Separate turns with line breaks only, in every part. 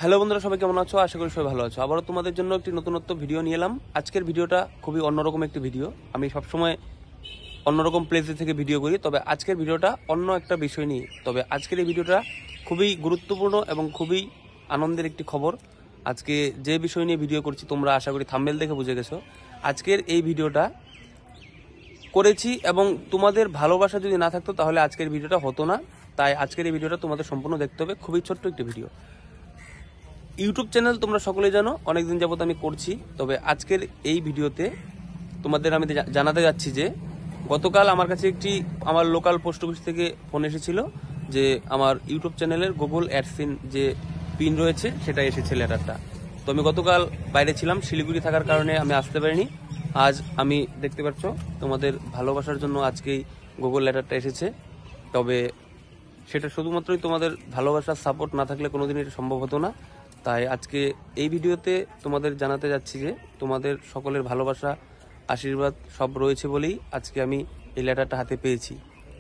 Hello বন্ধুরা, সবাই কেমন আছো? আশা করি সবাই ভালো আছো। আবারও তোমাদের জন্য একটি নতুনত্ব ভিডিও নিয়ে এলাম। আজকের ভিডিওটা খুবই অন্যরকম একটি ভিডিও। আমি সবসময় অন্যরকম প্লেসে থেকে ভিডিও করি, তবে আজকের ভিডিওটা অন্য একটা বিষয় নিয়ে। তবে আজকের এই ভিডিওটা খুবই গুরুত্বপূর্ণ এবং খুবই আনন্দের একটি খবর। আজকে যে বিষয় নিয়ে ভিডিও করছি তোমরা আশা করি থাম্বনেল দেখে বুঝে গেছো। আজকের এই ভিডিওটা করেছি এবং তোমাদের ভালোবাসা যদি না থাকতো তাহলে আজকের ভিডিওটা হতো না। তাই আজকের এই ভিডিওটা তোমাদের সম্পূর্ণ দেখতে হবে। খুবই ছোট্ট একটি ভিডিও। ইউটিউব চ্যানেল তোমরা সকলেই জানো, অনেকদিন যাবত আমি করছি। তবে আজকের এই ভিডিওতে তোমাদের আমি জানাতে যাচ্ছি যে গতকাল আমার কাছে একটি আমার লোকাল পোস্ট অফিস থেকে ফোন এসেছিল যে আমার ইউটিউব চ্যানেলের গুগল অ্যাডসেন্স যে পিন রয়েছে সেটা এসেছে লেটারটা। তো আমি গতকাল বাইরে ছিলাম, শিলিগুড়ি থাকার কারণে আমি আসতে পারিনি। আজ আমি দেখতে পাচ্ছ তোমাদের ভালোবাসার জন্য আজকেই গুগল লেটারটা এসেছে। তবে সেটা শুধুমাত্রই তোমাদের ভালোবাসার সাপোর্ট না থাকলে কোনোদিন এটা সম্ভব হতো না। তাই আজকে এই ভিডিওতে তোমাদের জানাতে যাচ্ছি যে তোমাদের সকলের ভালোবাসা আশীর্বাদ সব রয়েছে বলেই আজকে আমি এই লেটারটা হাতে পেয়েছি।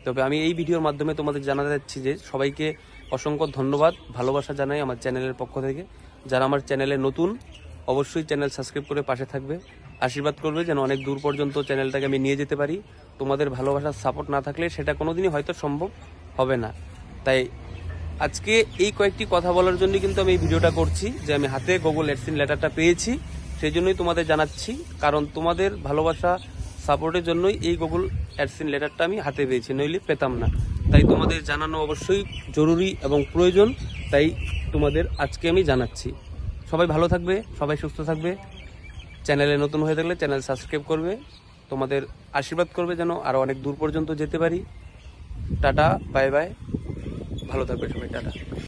তবে আমি এই ভিডিওর মাধ্যমে তোমাদের জানাতে যাচ্ছি যে সবাইকে অসংখ্য ধন্যবাদ, ভালোবাসা জানাই আমার চ্যানেলের পক্ষ থেকে। যারা আমার চ্যানেলে নতুন অবশ্যই চ্যানেল সাবস্ক্রাইব করে পাশে থাকবে, আশীর্বাদ করবে যেন অনেক দূর পর্যন্ত চ্যানেলটাকে আমি নিয়ে যেতে পারি। তোমাদের ভালোবাসার সাপোর্ট না থাকলে সেটা কোনোদিনই হয়তো সম্ভব হবে না। তাই আজকে এই কয়েকটি কথা বলার জন্য কিন্তু আমি এই ভিডিওটা করছি যে আমি হাতে গুগল অ্যাডসেন্স লেটারটা পেয়েছি, সেই জন্যই তোমাদের জানাচ্ছি। কারণ তোমাদের ভালোবাসা সাপোর্টের জন্যই এই গুগল অ্যাডসেন্স লেটারটা আমি হাতে পেয়েছি, নইলে পেতাম না। তাই তোমাদের জানানো অবশ্যই জরুরি এবং প্রয়োজন, তাই তোমাদের আজকে আমি জানাচ্ছি। সবাই ভালো থাকবে, সবাই সুস্থ থাকবে। চ্যানেলে নতুন হয়ে থাকলে চ্যানেল সাবস্ক্রাইব করবে, তোমাদের আশীর্বাদ করবে যেন আরও অনেক দূর পর্যন্ত যেতে পারি। টাটা, বাই বাই, ভালো থাকবে সবাই, টাটা।